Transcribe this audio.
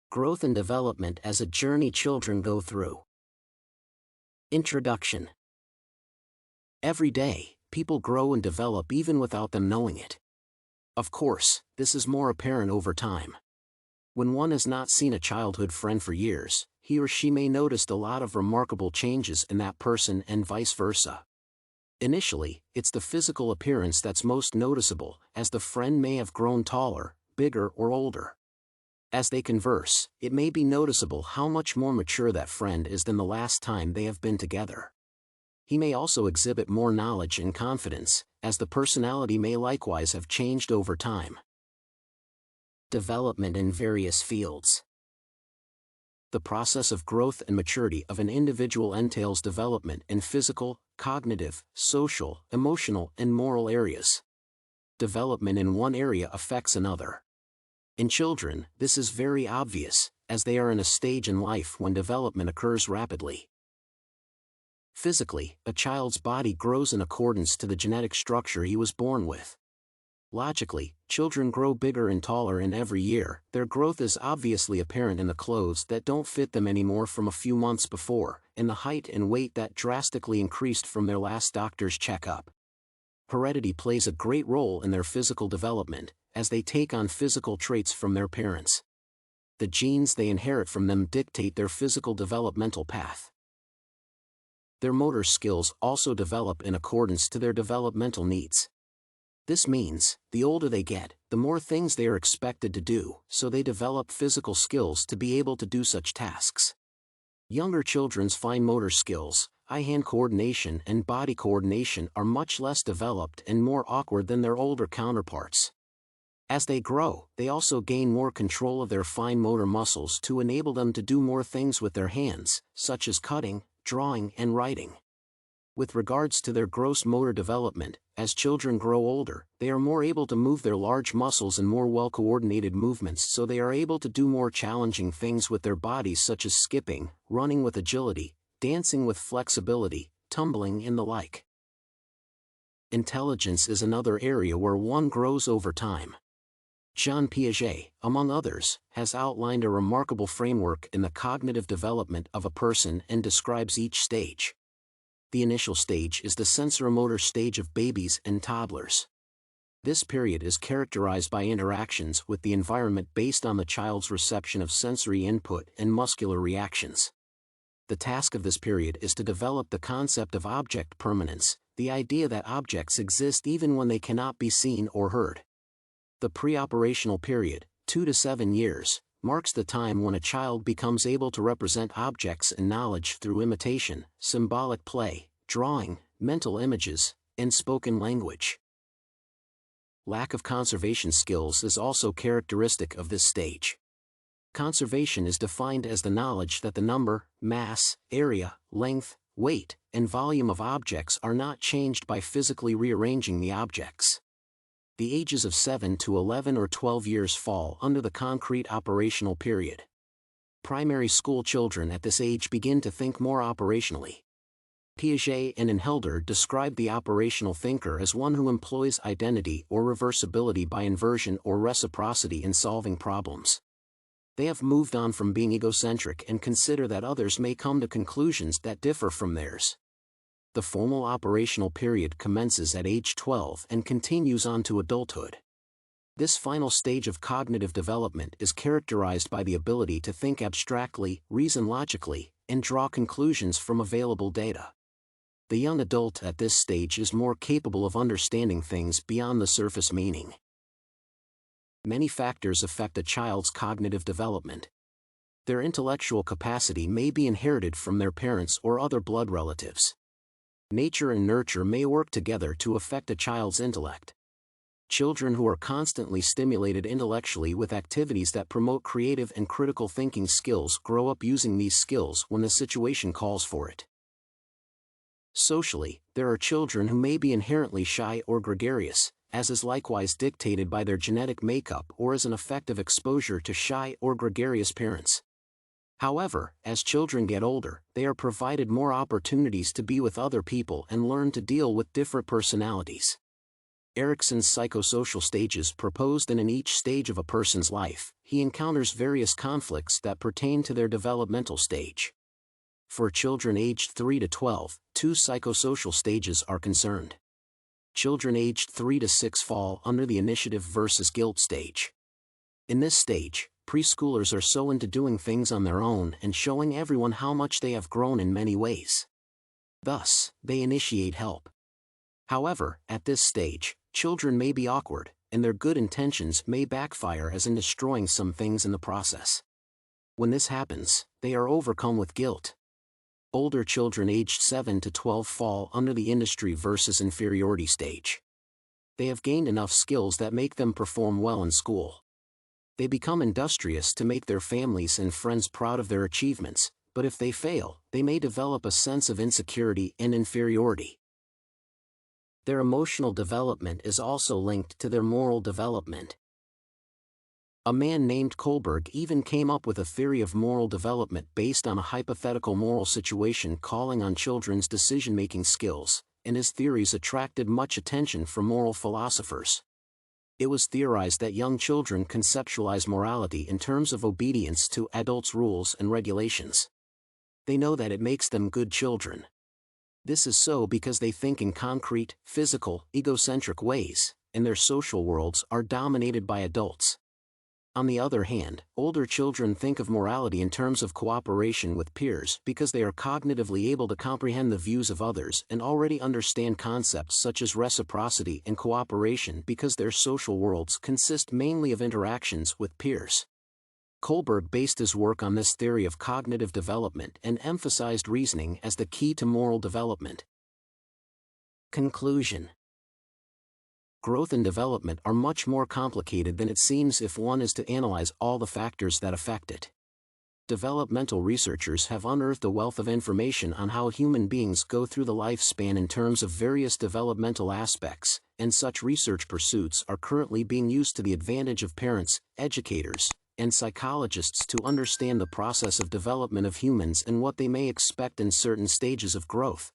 Growth and development as a journey children go through. Introduction. Every day, people grow and develop even without them knowing it. Of course, this is more apparent over time. When one has not seen a childhood friend for years, he or she may notice a lot of remarkable changes in that person and vice versa. Initially, it's the physical appearance that's most noticeable, as the friend may have grown taller, bigger or older. As they converse, it may be noticeable how much more mature that friend is than the last time they have been together. He may also exhibit more knowledge and confidence, as the personality may likewise have changed over time. Development in various fields. The process of growth and maturity of an individual entails development in physical, cognitive, social, emotional, and moral areas. Development in one area affects another. In children, this is very obvious, as they are in a stage in life when development occurs rapidly. Physically, a child's body grows in accordance to the genetic structure he was born with. Logically, children grow bigger and taller in every year. Their growth is obviously apparent in the clothes that don't fit them anymore from a few months before, in the height and weight that drastically increased from their last doctor's checkup. Heredity plays a great role in their physical development, as they take on physical traits from their parents. The genes they inherit from them dictate their physical developmental path. Their motor skills also develop in accordance to their developmental needs. This means, the older they get, the more things they are expected to do, so they develop physical skills to be able to do such tasks. Younger children's fine motor skills, eye-hand coordination and body coordination are much less developed and more awkward than their older counterparts. As they grow, they also gain more control of their fine motor muscles to enable them to do more things with their hands, such as cutting, drawing, and writing. With regards to their gross motor development, as children grow older, they are more able to move their large muscles in more well-coordinated movements, so they are able to do more challenging things with their bodies, such as skipping, running with agility, dancing with flexibility, tumbling, and the like. Intelligence is another area where one grows over time. Jean Piaget, among others, has outlined a remarkable framework in the cognitive development of a person and describes each stage. The initial stage is the sensoromotor stage of babies and toddlers. This period is characterized by interactions with the environment based on the child's reception of sensory input and muscular reactions. The task of this period is to develop the concept of object permanence, the idea that objects exist even when they cannot be seen or heard. The pre-operational period, 2 to 7 years, marks the time when a child becomes able to represent objects and knowledge through imitation, symbolic play, drawing, mental images, and spoken language. Lack of conservation skills is also characteristic of this stage. Conservation is defined as the knowledge that the number, mass, area, length, weight, and volume of objects are not changed by physically rearranging the objects. The ages of 7 to 11 or 12 years fall under the concrete operational period. Primary school children at this age begin to think more operationally. Piaget and Inhelder describe the operational thinker as one who employs identity or reversibility by inversion or reciprocity in solving problems. They have moved on from being egocentric and consider that others may come to conclusions that differ from theirs. The formal operational period commences at age 12 and continues on to adulthood. This final stage of cognitive development is characterized by the ability to think abstractly, reason logically, and draw conclusions from available data. The young adult at this stage is more capable of understanding things beyond the surface meaning. Many factors affect a child's cognitive development. Their intellectual capacity may be inherited from their parents or other blood relatives. Nature and nurture may work together to affect a child's intellect. Children who are constantly stimulated intellectually with activities that promote creative and critical thinking skills grow up using these skills when the situation calls for it. Socially, there are children who may be inherently shy or gregarious, as is likewise dictated by their genetic makeup or as an effect of exposure to shy or gregarious parents. However, as children get older, they are provided more opportunities to be with other people and learn to deal with different personalities. Erikson's psychosocial stages proposed, and in each stage of a person's life, he encounters various conflicts that pertain to their developmental stage. For children aged 3 to 12, 2 psychosocial stages are concerned. Children aged 3 to 6 fall under the initiative versus guilt stage. In this stage, preschoolers are so into doing things on their own and showing everyone how much they have grown in many ways. Thus, they initiate help. However, at this stage, children may be awkward, and their good intentions may backfire as in destroying some things in the process. When this happens, they are overcome with guilt. Older children aged 7 to 12 fall under the industry versus inferiority stage. They have gained enough skills that make them perform well in school. They become industrious to make their families and friends proud of their achievements, but if they fail, they may develop a sense of insecurity and inferiority. Their emotional development is also linked to their moral development. A man named Kohlberg even came up with a theory of moral development based on a hypothetical moral situation calling on children's decision-making skills, and his theories attracted much attention from moral philosophers. It was theorized that young children conceptualize morality in terms of obedience to adults' rules and regulations. They know that it makes them good children. This is so because they think in concrete, physical, egocentric ways, and their social worlds are dominated by adults. On the other hand, older children think of morality in terms of cooperation with peers because they are cognitively able to comprehend the views of others and already understand concepts such as reciprocity and cooperation because their social worlds consist mainly of interactions with peers. Kohlberg based his work on this theory of cognitive development and emphasized reasoning as the key to moral development. Conclusion. Growth and development are much more complicated than it seems if one is to analyze all the factors that affect it. Developmental researchers have unearthed a wealth of information on how human beings go through the lifespan in terms of various developmental aspects, and such research pursuits are currently being used to the advantage of parents, educators, and psychologists to understand the process of development of humans and what they may expect in certain stages of growth.